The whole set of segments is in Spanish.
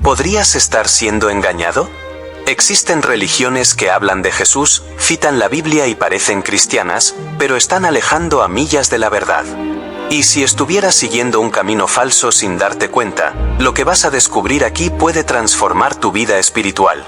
¿Podrías estar siendo engañado? Existen religiones que hablan de Jesús, citan la Biblia y parecen cristianas, pero están alejando a millas de la verdad. Y si estuvieras siguiendo un camino falso sin darte cuenta, lo que vas a descubrir aquí puede transformar tu vida espiritual.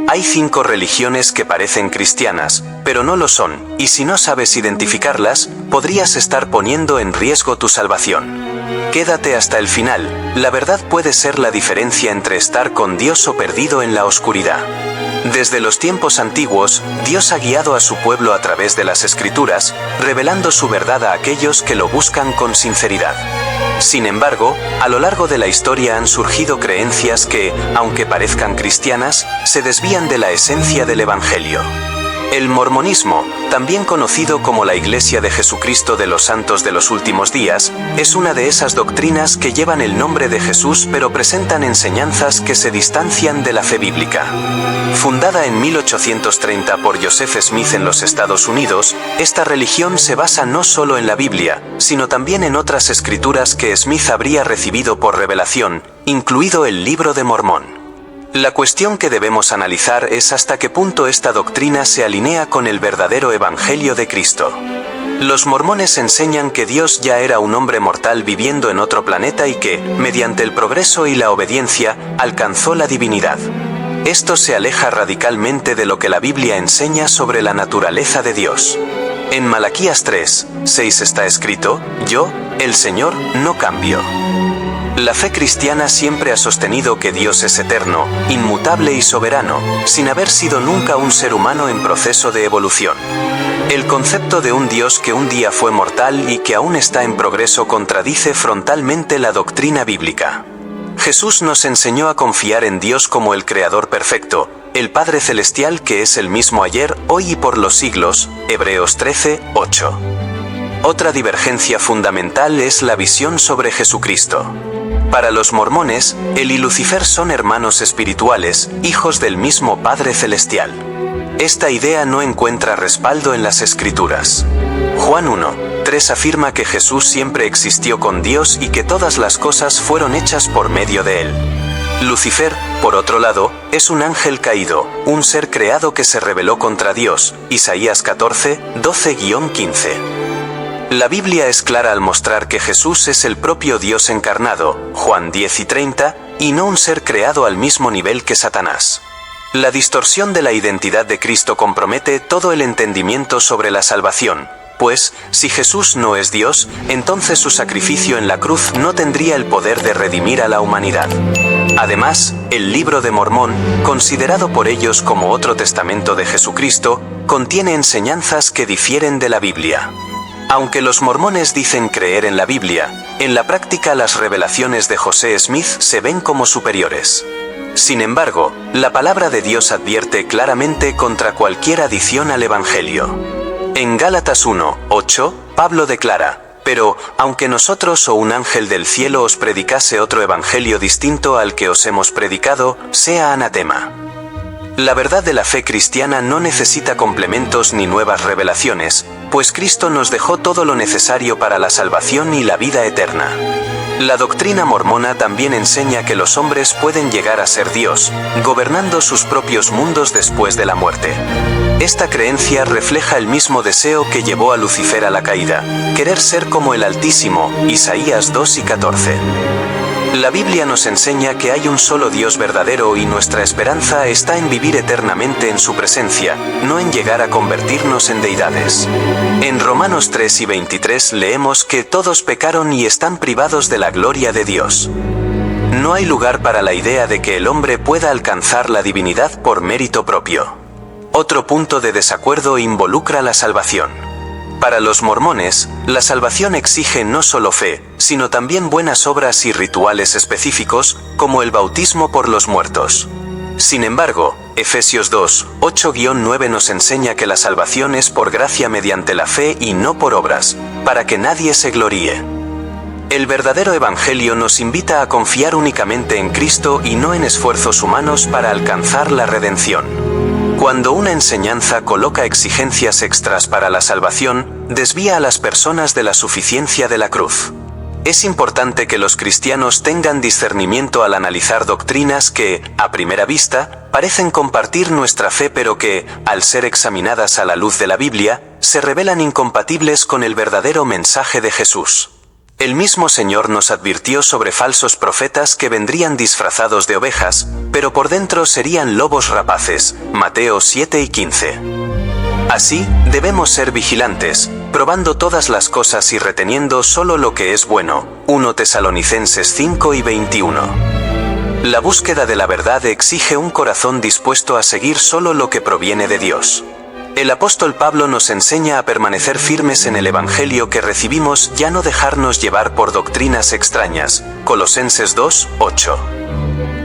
Hay 5 religiones que parecen cristianas, pero no lo son, y si no sabes identificarlas, podrías estar poniendo en riesgo tu salvación. Quédate hasta el final, la verdad puede ser la diferencia entre estar con Dios o perdido en la oscuridad. Desde los tiempos antiguos, Dios ha guiado a su pueblo a través de las Escrituras, revelando su verdad a aquellos que lo buscan con sinceridad. Sin embargo, a lo largo de la historia han surgido creencias que, aunque parezcan cristianas, se desvían de la esencia del Evangelio. El mormonismo, también conocido como la Iglesia de Jesucristo de los Santos de los Últimos Días, es una de esas doctrinas que llevan el nombre de Jesús pero presentan enseñanzas que se distancian de la fe bíblica. Fundada en 1830 por Joseph Smith en los Estados Unidos, esta religión se basa no solo en la Biblia, sino también en otras escrituras que Smith habría recibido por revelación, incluido el Libro de Mormón. La cuestión que debemos analizar es hasta qué punto esta doctrina se alinea con el verdadero Evangelio de Cristo. Los mormones enseñan que Dios ya era un hombre mortal viviendo en otro planeta y que, mediante el progreso y la obediencia, alcanzó la divinidad. Esto se aleja radicalmente de lo que la Biblia enseña sobre la naturaleza de Dios. En Malaquías 3:6 está escrito: Yo, el Señor, no cambio. La fe cristiana siempre ha sostenido que Dios es eterno, inmutable y soberano, sin haber sido nunca un ser humano en proceso de evolución. El concepto de un Dios que un día fue mortal y que aún está en progreso contradice frontalmente la doctrina bíblica. Jesús nos enseñó a confiar en Dios como el Creador perfecto, el Padre Celestial que es el mismo ayer, hoy y por los siglos, Hebreos 13:8. Otra divergencia fundamental es la visión sobre Jesucristo. Para los mormones, Él y Lucifer son hermanos espirituales, hijos del mismo Padre Celestial. Esta idea no encuentra respaldo en las Escrituras. Juan 1:3 afirma que Jesús siempre existió con Dios y que todas las cosas fueron hechas por medio de Él. Lucifer, por otro lado, es un ángel caído, un ser creado que se rebeló contra Dios, Isaías 14:12-15. La Biblia es clara al mostrar que Jesús es el propio Dios encarnado, Juan 10:30, y no un ser creado al mismo nivel que Satanás. La distorsión de la identidad de Cristo compromete todo el entendimiento sobre la salvación, pues, si Jesús no es Dios, entonces su sacrificio en la cruz no tendría el poder de redimir a la humanidad. Además, el Libro de Mormón, considerado por ellos como otro testamento de Jesucristo, contiene enseñanzas que difieren de la Biblia. Aunque los mormones dicen creer en la Biblia, en la práctica las revelaciones de José Smith se ven como superiores. Sin embargo, la palabra de Dios advierte claramente contra cualquier adición al Evangelio. En Gálatas 1:8, Pablo declara: Pero, aunque nosotros o un ángel del cielo os predicase otro evangelio distinto al que os hemos predicado, sea anatema. La verdad de la fe cristiana no necesita complementos ni nuevas revelaciones, pues Cristo nos dejó todo lo necesario para la salvación y la vida eterna. La doctrina mormona también enseña que los hombres pueden llegar a ser Dios, gobernando sus propios mundos después de la muerte. Esta creencia refleja el mismo deseo que llevó a Lucifer a la caída, querer ser como el Altísimo, Isaías 2:14. La Biblia nos enseña que hay un solo Dios verdadero y nuestra esperanza está en vivir eternamente en su presencia, no en llegar a convertirnos en deidades. En Romanos 3:23 leemos que todos pecaron y están privados de la gloria de Dios. No hay lugar para la idea de que el hombre pueda alcanzar la divinidad por mérito propio. Otro punto de desacuerdo involucra la salvación. Para los mormones, la salvación exige no solo fe, sino también buenas obras y rituales específicos, como el bautismo por los muertos. Sin embargo, Efesios 2:8-9 nos enseña que la salvación es por gracia mediante la fe y no por obras, para que nadie se gloríe. El verdadero Evangelio nos invita a confiar únicamente en Cristo y no en esfuerzos humanos para alcanzar la redención. Cuando una enseñanza coloca exigencias extras para la salvación, desvía a las personas de la suficiencia de la cruz. Es importante que los cristianos tengan discernimiento al analizar doctrinas que, a primera vista, parecen compartir nuestra fe pero que, al ser examinadas a la luz de la Biblia, se revelan incompatibles con el verdadero mensaje de Jesús. El mismo Señor nos advirtió sobre falsos profetas que vendrían disfrazados de ovejas, pero por dentro serían lobos rapaces, Mateo 7 y 15. Así, debemos ser vigilantes, probando todas las cosas y reteniendo solo lo que es bueno, 1 Tesalonicenses 5 y 21. La búsqueda de la verdad exige un corazón dispuesto a seguir solo lo que proviene de Dios. El apóstol Pablo nos enseña a permanecer firmes en el Evangelio que recibimos y a no dejarnos llevar por doctrinas extrañas, Colosenses 2, 8.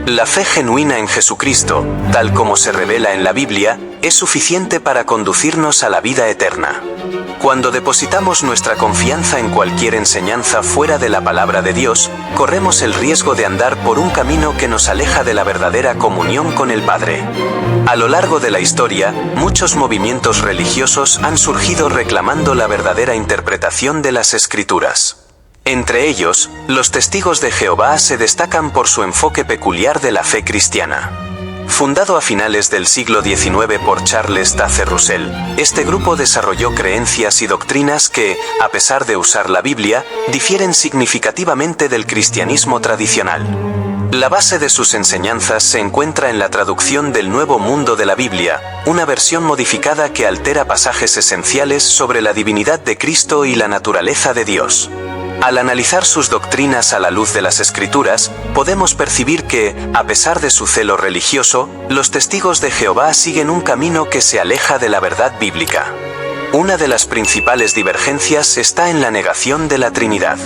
La fe genuina en Jesucristo, tal como se revela en la Biblia, es suficiente para conducirnos a la vida eterna. Cuando depositamos nuestra confianza en cualquier enseñanza fuera de la palabra de Dios, corremos el riesgo de andar por un camino que nos aleja de la verdadera comunión con el Padre. A lo largo de la historia, muchos movimientos religiosos han surgido reclamando la verdadera interpretación de las Escrituras. Entre ellos, los Testigos de Jehová se destacan por su enfoque peculiar de la fe cristiana. Fundado a finales del siglo XIX por Charles Taze Russell, este grupo desarrolló creencias y doctrinas que, a pesar de usar la Biblia, difieren significativamente del cristianismo tradicional. La base de sus enseñanzas se encuentra en la traducción del Nuevo Mundo de la Biblia, una versión modificada que altera pasajes esenciales sobre la divinidad de Cristo y la naturaleza de Dios. Al analizar sus doctrinas a la luz de las Escrituras, podemos percibir que, a pesar de su celo religioso, los Testigos de Jehová siguen un camino que se aleja de la verdad bíblica. Una de las principales divergencias está en la negación de la Trinidad.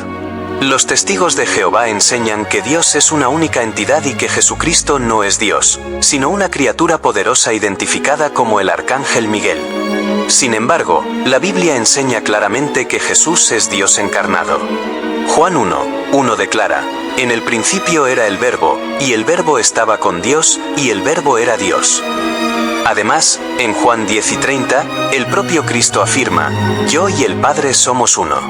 Los Testigos de Jehová enseñan que Dios es una única entidad y que Jesucristo no es Dios, sino una criatura poderosa identificada como el Arcángel Miguel. Sin embargo, la Biblia enseña claramente que Jesús es Dios encarnado. Juan 1:1 declara: en el principio era el Verbo, y el Verbo estaba con Dios, y el Verbo era Dios. Además, en Juan 10 y 30, el propio Cristo afirma: yo y el Padre somos uno.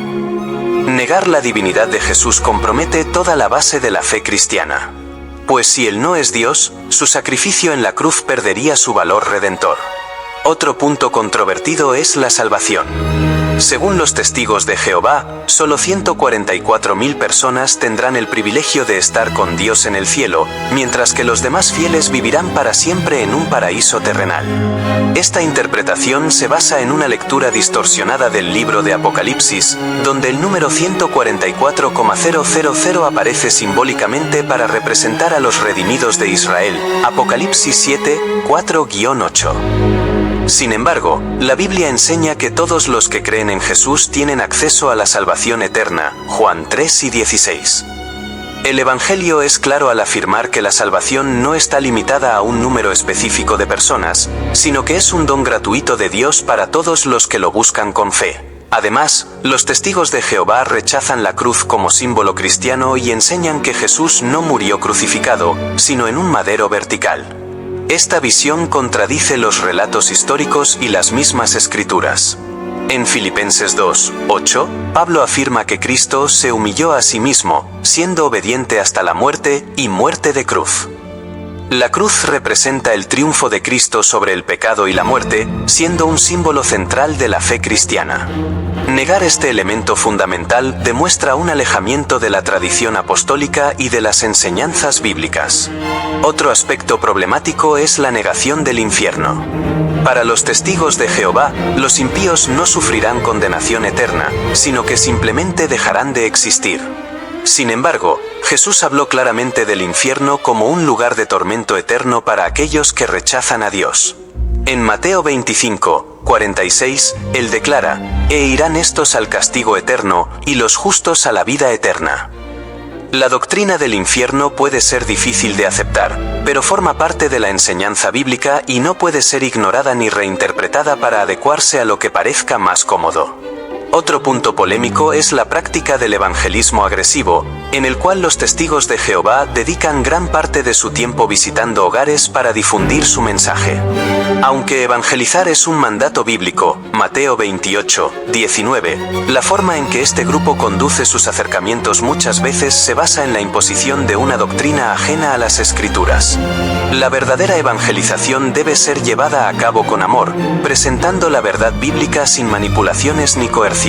Negar la divinidad de Jesús compromete toda la base de la fe cristiana. Pues si Él no es Dios, su sacrificio en la cruz perdería su valor redentor. Otro punto controvertido es la salvación. Según los Testigos de Jehová, solo 144.000 personas tendrán el privilegio de estar con Dios en el cielo, mientras que los demás fieles vivirán para siempre en un paraíso terrenal. Esta interpretación se basa en una lectura distorsionada del libro de Apocalipsis, donde el número 144,000 aparece simbólicamente para representar a los redimidos de Israel, Apocalipsis 7, 4-8. Sin embargo, la Biblia enseña que todos los que creen en Jesús tienen acceso a la salvación eterna, Juan 3 y 16. El Evangelio es claro al afirmar que la salvación no está limitada a un número específico de personas, sino que es un don gratuito de Dios para todos los que lo buscan con fe. Además, los Testigos de Jehová rechazan la cruz como símbolo cristiano y enseñan que Jesús no murió crucificado, sino en un madero vertical. Esta visión contradice los relatos históricos y las mismas Escrituras. En Filipenses 2, 8, Pablo afirma que Cristo se humilló a sí mismo, siendo obediente hasta la muerte y muerte de cruz. La cruz representa el triunfo de Cristo sobre el pecado y la muerte, siendo un símbolo central de la fe cristiana. Negar este elemento fundamental demuestra un alejamiento de la tradición apostólica y de las enseñanzas bíblicas. Otro aspecto problemático es la negación del infierno. Para los Testigos de Jehová, los impíos no sufrirán condenación eterna, sino que simplemente dejarán de existir. Sin embargo, Jesús habló claramente del infierno como un lugar de tormento eterno para aquellos que rechazan a Dios. En Mateo 25, 46, Él declara: e irán estos al castigo eterno, y los justos a la vida eterna. La doctrina del infierno puede ser difícil de aceptar, pero forma parte de la enseñanza bíblica y no puede ser ignorada ni reinterpretada para adecuarse a lo que parezca más cómodo. Otro punto polémico es la práctica del evangelismo agresivo, en el cual los testigos de Jehová dedican gran parte de su tiempo visitando hogares para difundir su mensaje. Aunque evangelizar es un mandato bíblico, Mateo 28, 19, la forma en que este grupo conduce sus acercamientos muchas veces se basa en la imposición de una doctrina ajena a las Escrituras. La verdadera evangelización debe ser llevada a cabo con amor, presentando la verdad bíblica sin manipulaciones ni coerción.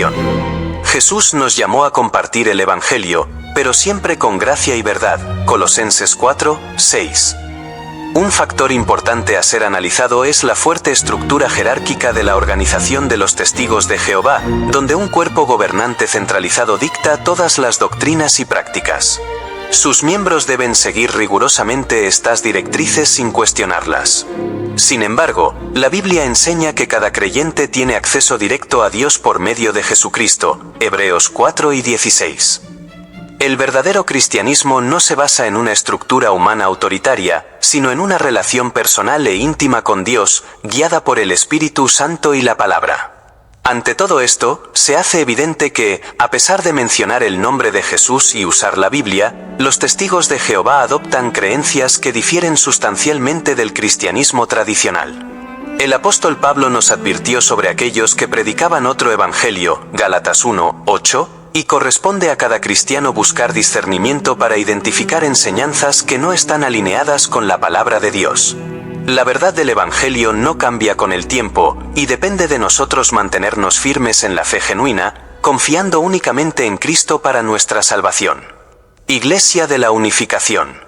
Jesús nos llamó a compartir el Evangelio, pero siempre con gracia y verdad. Colosenses 4, 6. Un factor importante a ser analizado es la fuerte estructura jerárquica de la organización de los testigos de Jehová, donde un cuerpo gobernante centralizado dicta todas las doctrinas y prácticas. Sus miembros deben seguir rigurosamente estas directrices sin cuestionarlas. Sin embargo, la Biblia enseña que cada creyente tiene acceso directo a Dios por medio de Jesucristo, Hebreos 4 y 16. El verdadero cristianismo no se basa en una estructura humana autoritaria, sino en una relación personal e íntima con Dios, guiada por el Espíritu Santo y la Palabra. Ante todo esto, se hace evidente que, a pesar de mencionar el nombre de Jesús y usar la Biblia, los testigos de Jehová adoptan creencias que difieren sustancialmente del cristianismo tradicional. El apóstol Pablo nos advirtió sobre aquellos que predicaban otro evangelio, Gálatas 1, 8, y corresponde a cada cristiano buscar discernimiento para identificar enseñanzas que no están alineadas con la palabra de Dios. La verdad del Evangelio no cambia con el tiempo, y depende de nosotros mantenernos firmes en la fe genuina, confiando únicamente en Cristo para nuestra salvación. Iglesia de la Unificación.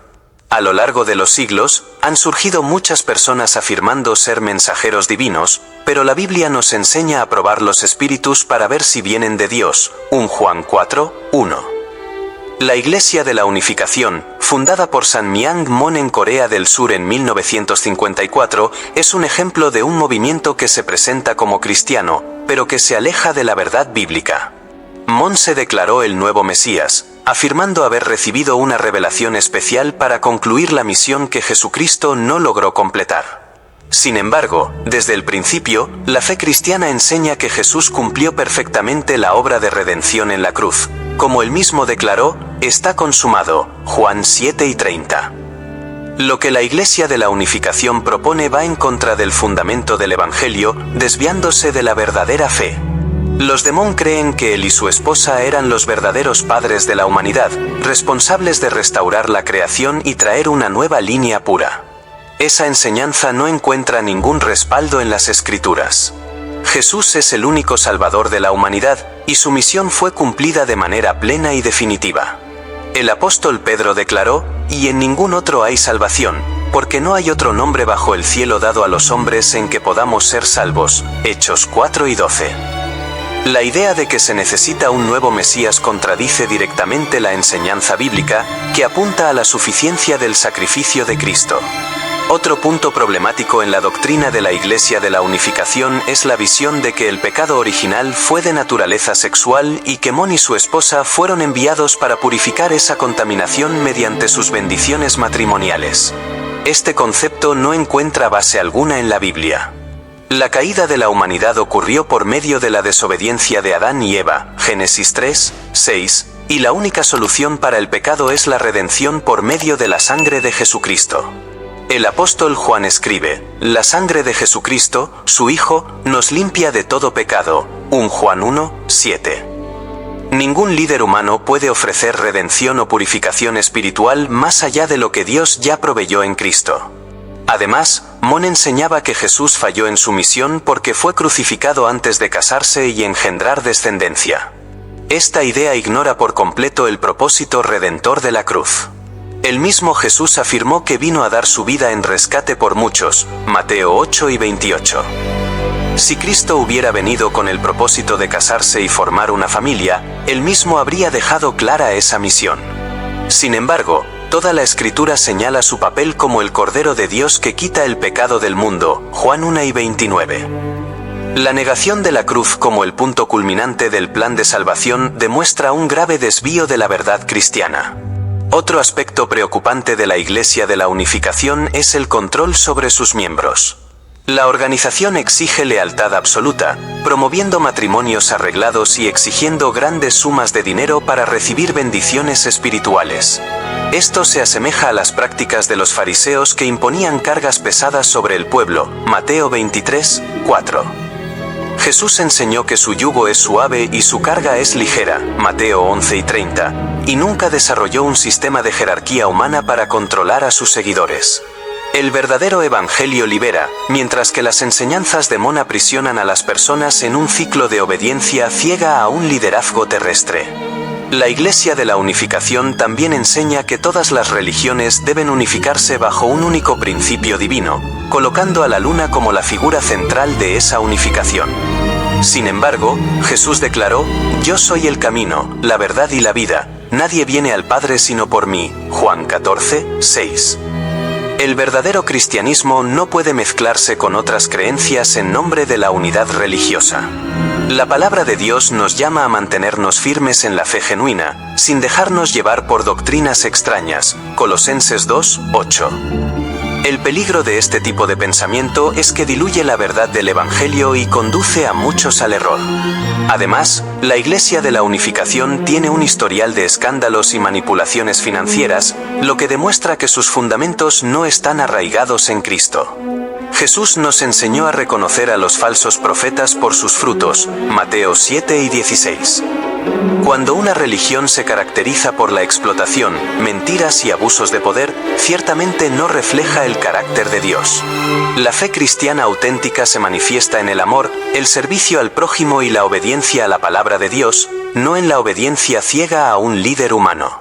A lo largo de los siglos, han surgido muchas personas afirmando ser mensajeros divinos, pero la Biblia nos enseña a probar los espíritus para ver si vienen de Dios. 1 Juan 4, 1. La Iglesia de la Unificación, fundada por San Myang Mon en Corea del Sur en 1954, es un ejemplo de un movimiento que se presenta como cristiano, pero que se aleja de la verdad bíblica. Mon se declaró el nuevo Mesías, afirmando haber recibido una revelación especial para concluir la misión que Jesucristo no logró completar. Sin embargo, desde el principio, la fe cristiana enseña que Jesús cumplió perfectamente la obra de redención en la cruz. Como él mismo declaró, está consumado, Juan 7 y 30. Lo que la Iglesia de la Unificación propone va en contra del fundamento del Evangelio, desviándose de la verdadera fe. Los de Mon creen que él y su esposa eran los verdaderos padres de la humanidad, responsables de restaurar la creación y traer una nueva línea pura. Esa enseñanza no encuentra ningún respaldo en las Escrituras. Jesús es el único Salvador de la humanidad, y su misión fue cumplida de manera plena y definitiva. El apóstol Pedro declaró, «Y en ningún otro hay salvación, porque no hay otro nombre bajo el cielo dado a los hombres en que podamos ser salvos». Hechos 4 y 12. La idea de que se necesita un nuevo Mesías contradice directamente la enseñanza bíblica, que apunta a la suficiencia del sacrificio de Cristo. Otro punto problemático en la doctrina de la Iglesia de la Unificación es la visión de que el pecado original fue de naturaleza sexual y que Mon y su esposa fueron enviados para purificar esa contaminación mediante sus bendiciones matrimoniales. Este concepto no encuentra base alguna en la Biblia. La caída de la humanidad ocurrió por medio de la desobediencia de Adán y Eva, Génesis 3, 6, y la única solución para el pecado es la redención por medio de la sangre de Jesucristo. El apóstol Juan escribe, «La sangre de Jesucristo, su Hijo, nos limpia de todo pecado». 1 Juan 1, 7. Ningún líder humano puede ofrecer redención o purificación espiritual más allá de lo que Dios ya proveyó en Cristo. Además, Mon enseñaba que Jesús falló en su misión porque fue crucificado antes de casarse y engendrar descendencia. Esta idea ignora por completo el propósito redentor de la cruz. El mismo Jesús afirmó que vino a dar su vida en rescate por muchos, Mateo 8 y 28. Si Cristo hubiera venido con el propósito de casarse y formar una familia, él mismo habría dejado clara esa misión. Sin embargo, toda la Escritura señala su papel como el Cordero de Dios que quita el pecado del mundo, Juan 1 y 29. La negación de la cruz como el punto culminante del plan de salvación demuestra un grave desvío de la verdad cristiana. Otro aspecto preocupante de la Iglesia de la Unificación es el control sobre sus miembros. La organización exige lealtad absoluta, promoviendo matrimonios arreglados y exigiendo grandes sumas de dinero para recibir bendiciones espirituales. Esto se asemeja a las prácticas de los fariseos que imponían cargas pesadas sobre el pueblo, Mateo 23, 4. Jesús enseñó que su yugo es suave y su carga es ligera, Mateo 11 y 30, y nunca desarrolló un sistema de jerarquía humana para controlar a sus seguidores. El verdadero evangelio libera, mientras que las enseñanzas de Mon aprisionan a las personas en un ciclo de obediencia ciega a un liderazgo terrestre. La Iglesia de la Unificación también enseña que todas las religiones deben unificarse bajo un único principio divino, colocando a la luna como la figura central de esa unificación. Sin embargo, Jesús declaró: «Yo soy el camino, la verdad y la vida, nadie viene al Padre sino por mí», Juan 14, 6. El verdadero cristianismo no puede mezclarse con otras creencias en nombre de la unidad religiosa. La palabra de Dios nos llama a mantenernos firmes en la fe genuina, sin dejarnos llevar por doctrinas extrañas, Colosenses 2, 8. El peligro de este tipo de pensamiento es que diluye la verdad del Evangelio y conduce a muchos al error. Además, la Iglesia de la Unificación tiene un historial de escándalos y manipulaciones financieras, lo que demuestra que sus fundamentos no están arraigados en Cristo. Jesús nos enseñó a reconocer a los falsos profetas por sus frutos, Mateo 7 y 16. Cuando una religión se caracteriza por la explotación, mentiras y abusos de poder, ciertamente no refleja el carácter de Dios. La fe cristiana auténtica se manifiesta en el amor, el servicio al prójimo y la obediencia a la palabra de Dios, no en la obediencia ciega a un líder humano.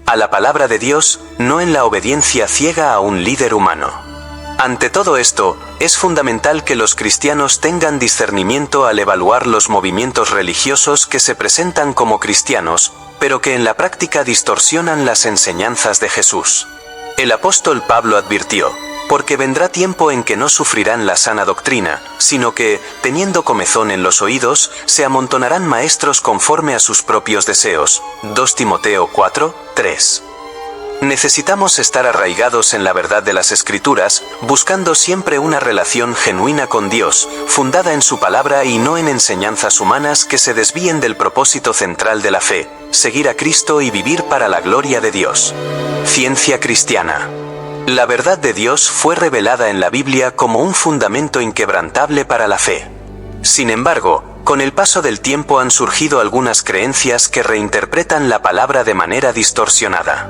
A la palabra de Dios, no en la obediencia ciega a un líder humano. Ante todo esto, es fundamental que los cristianos tengan discernimiento al evaluar los movimientos religiosos que se presentan como cristianos, pero que en la práctica distorsionan las enseñanzas de Jesús. El apóstol Pablo advirtió: «Porque vendrá tiempo en que no sufrirán la sana doctrina, sino que, teniendo comezón en los oídos, se amontonarán maestros conforme a sus propios deseos». 2 Timoteo 4, 3. Necesitamos estar arraigados en la verdad de las Escrituras, buscando siempre una relación genuina con Dios, fundada en su palabra y no en enseñanzas humanas que se desvíen del propósito central de la fe, seguir a Cristo y vivir para la gloria de Dios. Ciencia cristiana. La verdad de Dios fue revelada en la Biblia como un fundamento inquebrantable para la fe. Sin embargo, con el paso del tiempo han surgido algunas creencias que reinterpretan la palabra de manera distorsionada.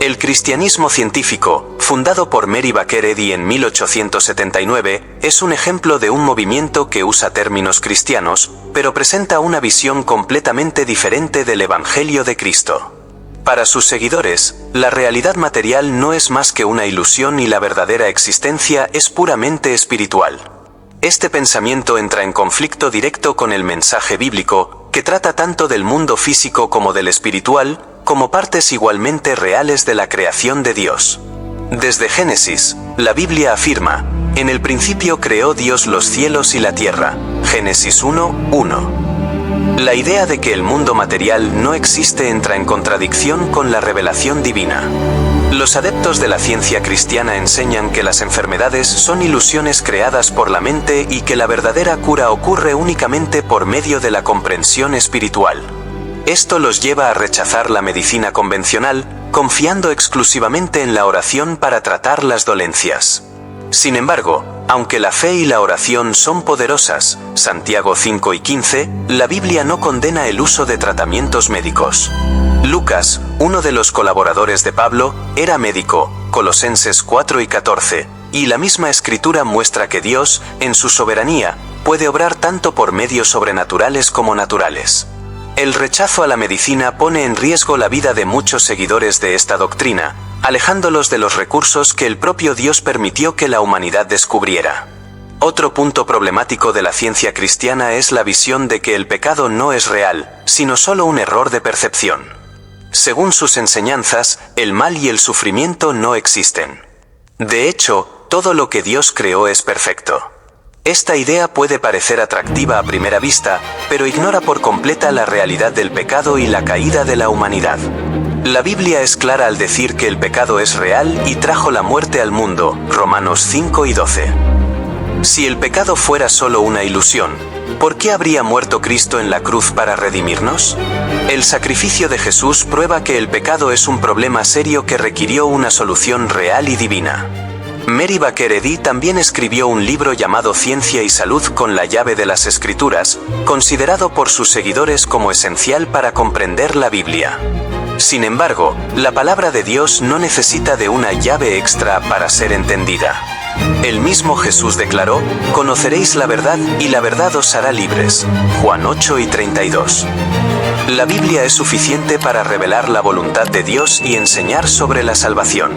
El cristianismo científico, fundado por Mary Baker Eddy en 1879, es un ejemplo de un movimiento que usa términos cristianos, pero presenta una visión completamente diferente del Evangelio de Cristo. Para sus seguidores, la realidad material no es más que una ilusión y la verdadera existencia es puramente espiritual. Este pensamiento entra en conflicto directo con el mensaje bíblico, que trata tanto del mundo físico como del espiritual, como partes igualmente reales de la creación de Dios. Desde Génesis, la Biblia afirma: «En el principio creó Dios los cielos y la tierra». Génesis 1, 1. La idea de que el mundo material no existe entra en contradicción con la revelación divina. Los adeptos de la ciencia cristiana enseñan que las enfermedades son ilusiones creadas por la mente y que la verdadera cura ocurre únicamente por medio de la comprensión espiritual. Esto los lleva a rechazar la medicina convencional, confiando exclusivamente en la oración para tratar las dolencias. Sin embargo, aunque la fe y la oración son poderosas, Santiago 5 y 15, la Biblia no condena el uso de tratamientos médicos. Lucas, uno de los colaboradores de Pablo, era médico, Colosenses 4 y 14, y la misma escritura muestra que Dios, en su soberanía, puede obrar tanto por medios sobrenaturales como naturales. El rechazo a la medicina pone en riesgo la vida de muchos seguidores de esta doctrina, alejándolos de los recursos que el propio Dios permitió que la humanidad descubriera. Otro punto problemático de la ciencia cristiana es la visión de que el pecado no es real, sino solo un error de percepción. Según sus enseñanzas, el mal y el sufrimiento no existen. De hecho, todo lo que Dios creó es perfecto. Esta idea puede parecer atractiva a primera vista, pero ignora por completa la realidad del pecado y la caída de la humanidad. La Biblia es clara al decir que el pecado es real y trajo la muerte al mundo, Romanos 5 y 12. Si el pecado fuera solo una ilusión, ¿por qué habría muerto Cristo en la cruz para redimirnos? El sacrificio de Jesús prueba que el pecado es un problema serio que requirió una solución real y divina. Mary Baker Eddy también escribió un libro llamado Ciencia y Salud con la llave de las Escrituras, considerado por sus seguidores como esencial para comprender la Biblia. Sin embargo, la palabra de Dios no necesita de una llave extra para ser entendida. El mismo Jesús declaró: «Conoceréis la verdad, y la verdad os hará libres». Juan 8:32. La Biblia es suficiente para revelar la voluntad de Dios y enseñar sobre la salvación.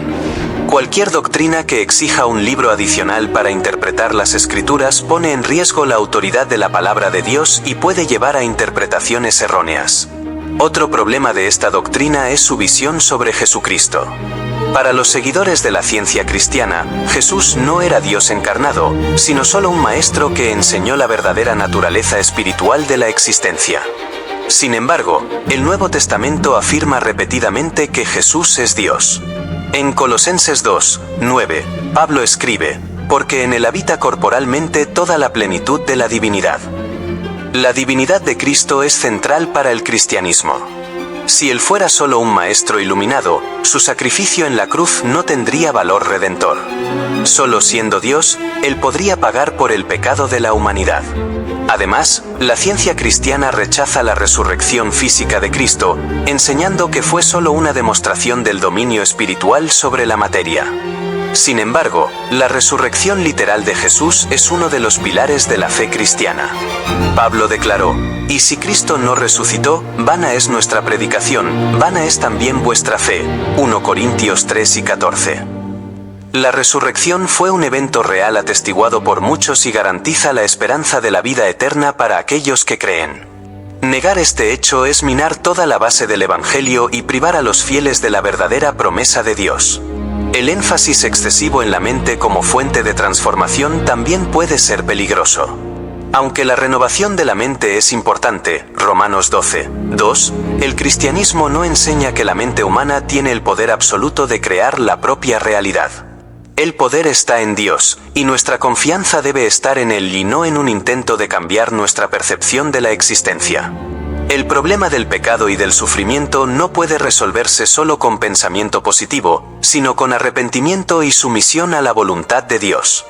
Cualquier doctrina que exija un libro adicional para interpretar las Escrituras pone en riesgo la autoridad de la palabra de Dios y puede llevar a interpretaciones erróneas. Otro problema de esta doctrina es su visión sobre Jesucristo. Para los seguidores de la ciencia cristiana, Jesús no era Dios encarnado, sino solo un maestro que enseñó la verdadera naturaleza espiritual de la existencia. Sin embargo, el Nuevo Testamento afirma repetidamente que Jesús es Dios. En Colosenses 2:9, Pablo escribe: «Porque en él habita corporalmente toda la plenitud de la divinidad». La divinidad de Cristo es central para el cristianismo. Si él fuera solo un maestro iluminado, su sacrificio en la cruz no tendría valor redentor. Solo siendo Dios, él podría pagar por el pecado de la humanidad. Además, la ciencia cristiana rechaza la resurrección física de Cristo, enseñando que fue solo una demostración del dominio espiritual sobre la materia. Sin embargo, la resurrección literal de Jesús es uno de los pilares de la fe cristiana. Pablo declaró: «Y si Cristo no resucitó, vana es nuestra predicación, vana es también vuestra fe». 1 Corintios 3:14. La resurrección fue un evento real atestiguado por muchos y garantiza la esperanza de la vida eterna para aquellos que creen. Negar este hecho es minar toda la base del Evangelio y privar a los fieles de la verdadera promesa de Dios. El énfasis excesivo en la mente como fuente de transformación también puede ser peligroso. Aunque la renovación de la mente es importante, Romanos 12:2, el cristianismo no enseña que la mente humana tiene el poder absoluto de crear la propia realidad. El poder está en Dios, y nuestra confianza debe estar en Él y no en un intento de cambiar nuestra percepción de la existencia. El problema del pecado y del sufrimiento no puede resolverse solo con pensamiento positivo, sino con arrepentimiento y sumisión a la voluntad de Dios.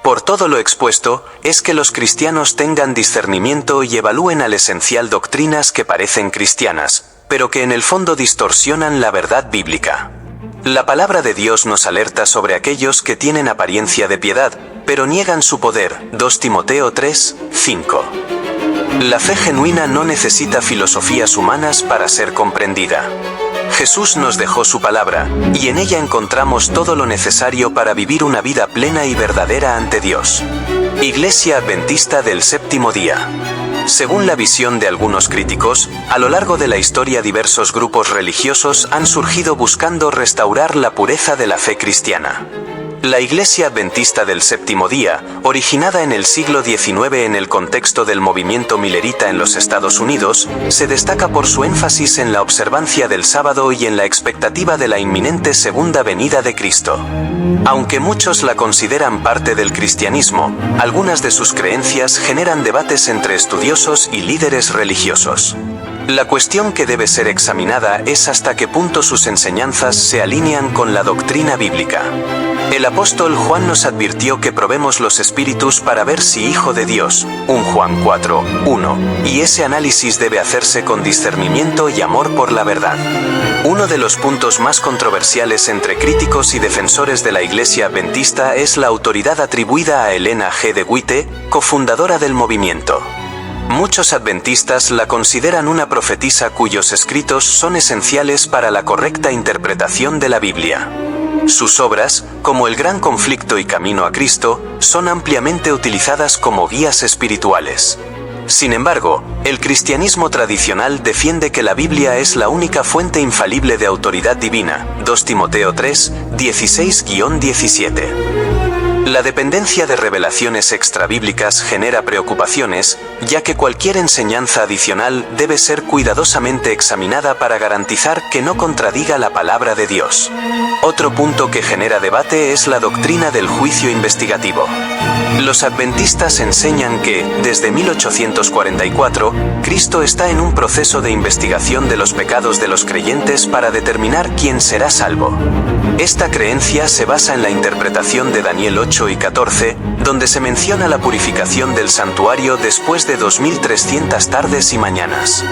Por todo lo expuesto, es que los cristianos tengan discernimiento y evalúen al esencial doctrinas que parecen cristianas, pero que en el fondo distorsionan la verdad bíblica. La palabra de Dios nos alerta sobre aquellos que tienen apariencia de piedad, pero niegan su poder. 2 Timoteo 3:5. La fe genuina no necesita filosofías humanas para ser comprendida. Jesús nos dejó su palabra, y en ella encontramos todo lo necesario para vivir una vida plena y verdadera ante Dios. Iglesia Adventista del Séptimo Día. Según la visión de algunos críticos, a lo largo de la historia diversos grupos religiosos han surgido buscando restaurar la pureza de la fe cristiana. La Iglesia Adventista del Séptimo Día, originada en el siglo XIX en el contexto del movimiento milerita en los Estados Unidos, se destaca por su énfasis en la observancia del sábado y en la expectativa de la inminente segunda venida de Cristo. Aunque muchos la consideran parte del cristianismo, algunas de sus creencias generan debates entre estudiosos y líderes religiosos. La cuestión que debe ser examinada es hasta qué punto sus enseñanzas se alinean con la doctrina bíblica. El apóstol Juan nos advirtió que probemos los espíritus para ver si Hijo de Dios, 1 Juan 4:1, y ese análisis debe hacerse con discernimiento y amor por la verdad. Uno de los puntos más controversiales entre críticos y defensores de la Iglesia Adventista es la autoridad atribuida a Elena G. de White, cofundadora del movimiento. Muchos adventistas la consideran una profetisa cuyos escritos son esenciales para la correcta interpretación de la Biblia. Sus obras, como El Gran Conflicto y Camino a Cristo, son ampliamente utilizadas como guías espirituales. Sin embargo, el cristianismo tradicional defiende que la Biblia es la única fuente infalible de autoridad divina. 2 Timoteo 3:16-17. La dependencia de revelaciones extrabíblicas genera preocupaciones, ya que cualquier enseñanza adicional debe ser cuidadosamente examinada para garantizar que no contradiga la palabra de Dios. Otro punto que genera debate es la doctrina del juicio investigativo. Los adventistas enseñan que, desde 1844, Cristo está en un proceso de investigación de los pecados de los creyentes para determinar quién será salvo. Esta creencia se basa en la interpretación de Daniel 8 y 14, donde se menciona la purificación del santuario después de 2300 tardes y mañanas.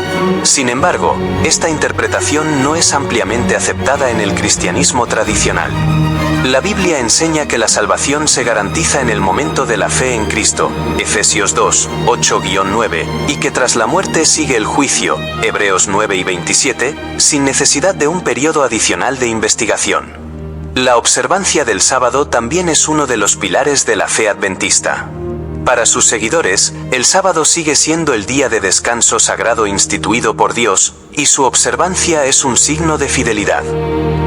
Sin embargo, esta interpretación no es ampliamente aceptada en el cristianismo tradicional. La Biblia enseña que la salvación se garantiza en el momento de la fe en Cristo, Efesios 2, 8-9, y que tras la muerte sigue el juicio, Hebreos 9 y 27, sin necesidad de un periodo adicional de investigación. La observancia del sábado también es uno de los pilares de la fe adventista. Para sus seguidores, el sábado sigue siendo el día de descanso sagrado instituido por Dios, y su observancia es un signo de fidelidad.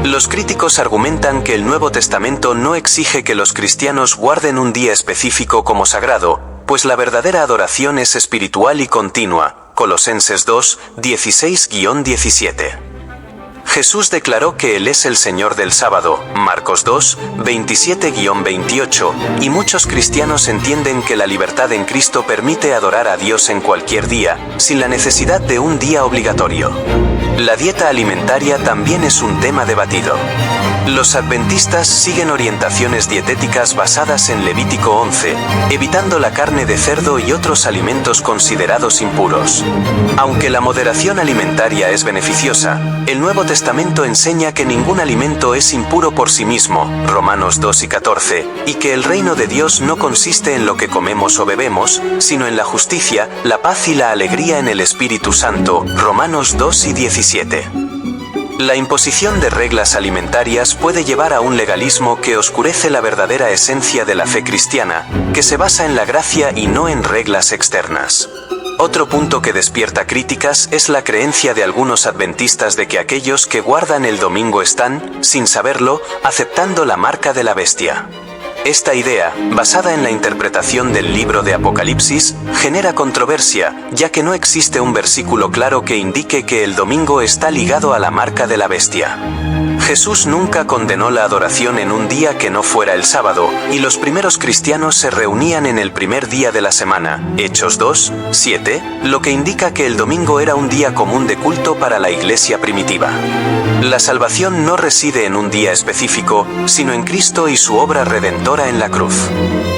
Los críticos argumentan que el Nuevo Testamento no exige que los cristianos guarden un día específico como sagrado, pues la verdadera adoración es espiritual y continua. Colosenses 2, 16-17. Jesús declaró que Él es el Señor del sábado, Marcos 2, 27-28, y muchos cristianos entienden que la libertad en Cristo permite adorar a Dios en cualquier día, sin la necesidad de un día obligatorio. La dieta alimentaria también es un tema debatido. Los adventistas siguen orientaciones dietéticas basadas en Levítico 11, evitando la carne de cerdo y otros alimentos considerados impuros. Aunque la moderación alimentaria es beneficiosa, el Nuevo Testamento enseña que ningún alimento es impuro por sí mismo, Romanos 2 y 14, y que el reino de Dios no consiste en lo que comemos o bebemos, sino en la justicia, la paz y la alegría en el Espíritu Santo, Romanos 2 y 17. La imposición de reglas alimentarias puede llevar a un legalismo que oscurece la verdadera esencia de la fe cristiana, que se basa en la gracia y no en reglas externas. Otro punto que despierta críticas es la creencia de algunos adventistas de que aquellos que guardan el domingo están, sin saberlo, aceptando la marca de la bestia. Esta idea, basada en la interpretación del libro de Apocalipsis, genera controversia, ya que no existe un versículo claro que indique que el domingo está ligado a la marca de la bestia. Jesús nunca condenó la adoración en un día que no fuera el sábado, y los primeros cristianos se reunían en el primer día de la semana, Hechos 2, 7, lo que indica que el domingo era un día común de culto para la iglesia primitiva. La salvación no reside en un día específico, sino en Cristo y su obra redentora en la cruz.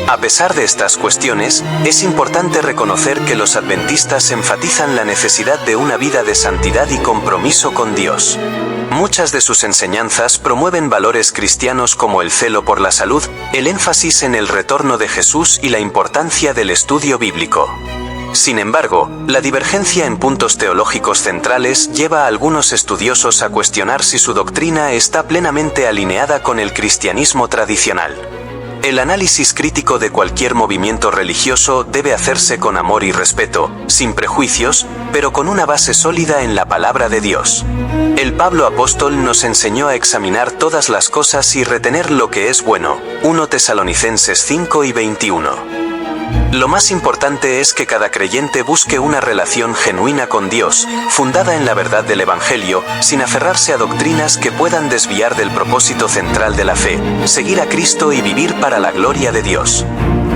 A pesar de estas cuestiones, es importante reconocer que los adventistas enfatizan la necesidad de una vida de santidad y compromiso con Dios. Muchas de sus enseñanzas promueven valores cristianos como el celo por la salud, el énfasis en el retorno de Jesús y la importancia del estudio bíblico. Sin embargo, la divergencia en puntos teológicos centrales lleva a algunos estudiosos a cuestionar si su doctrina está plenamente alineada con el cristianismo tradicional. El análisis crítico de cualquier movimiento religioso debe hacerse con amor y respeto, sin prejuicios, pero con una base sólida en la palabra de Dios. El Pablo apóstol nos enseñó a examinar todas las cosas y retener lo que es bueno, 1 Tesalonicenses 5 y 21. Lo más importante es que cada creyente busque una relación genuina con Dios, fundada en la verdad del Evangelio, sin aferrarse a doctrinas que puedan desviar del propósito central de la fe, seguir a Cristo y vivir para la gloria de Dios.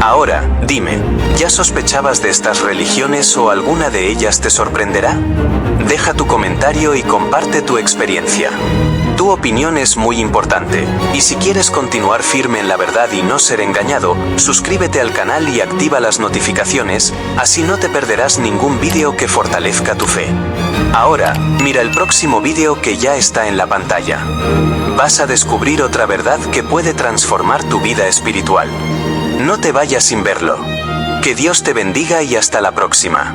Ahora, dime, ¿ya sospechabas de estas religiones o alguna de ellas te sorprenderá? Deja tu comentario y comparte tu experiencia. Tu opinión es muy importante, y si quieres continuar firme en la verdad y no ser engañado, suscríbete al canal y activa las notificaciones, así no te perderás ningún vídeo que fortalezca tu fe. Ahora, mira el próximo vídeo que ya está en la pantalla. Vas a descubrir otra verdad que puede transformar tu vida espiritual. No te vayas sin verlo. Que Dios te bendiga y hasta la próxima.